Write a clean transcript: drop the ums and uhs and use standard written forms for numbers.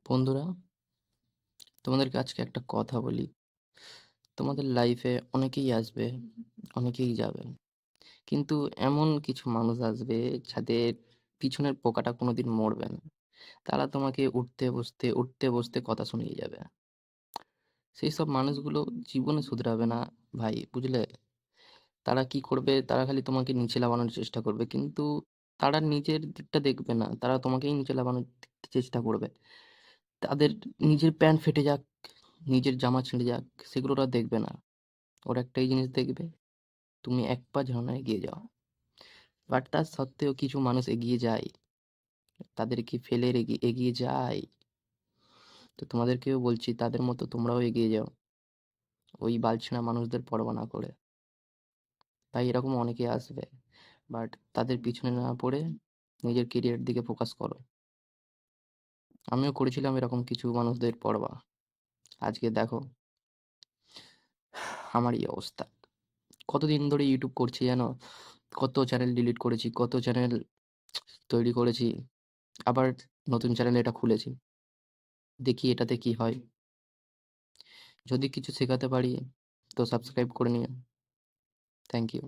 বন্ধুরা, তোমাদেরকে আজকে একটা কথা বলি। তোমাদের লাইফে অনেকেই আসবে, অনেকেই যাবে। কিন্তু এমন কিছু মানুষ আসবে যাদের পিছনের পোকাটা কোনোদিন মরবে না। তারা তোমাকে উঠতে বসতে কথা শুনিয়ে যাবে। সেইসব মানুষগুলো জীবনে শুধরাবে না ভাই, বুঝলে? তারা কি করবে? তারা খালি তোমাকে নিচে নামানোর চেষ্টা করবে। কিন্তু তারা নিজের দিকটা দেখবে না। তারা তোমাকেই নিচে নামানোর চেষ্টা করবে। তাদের নিজের প্যান্ট ফেটে যাক, নিজের জামা ছিঁড়ে যাক, সেগুলো ওরা দেখবে না। ওরা একটাই জিনিস দেখবে, তুমি এক পা যেন না এগিয়ে যাও। বাট তার সত্ত্বেও কিছু মানুষ এগিয়ে যায়, তাদেরকে ফেলে এগিয়ে যায়। তো তোমাদেরকেও বলছি, তাদের মতো তোমরাও এগিয়ে যাও, ওই বালছেনা মানুষদের পরোয়া না করে। তাই এরকম অনেকে আসবে, বাট তাদের পিছনে না পড়ে নিজের কেরিয়ারের দিকে ফোকাস করো। আমিও করেছিলাম এরকম কিছু মানুষদের পরোয়া। আজকে দেখো আমার এই অবস্থা। কতদিন ধরে ইউটিউব করছি জানো? কত চ্যানেল ডিলিট করেছি, কত চ্যানেল তৈরি করেছি, আবার নতুন চ্যানেল এটা খুলেছি। দেখি এটাতে কি হয়। যদি কিছু শেখাতে পারি তো সাবস্ক্রাইব করে নিও। Thank you.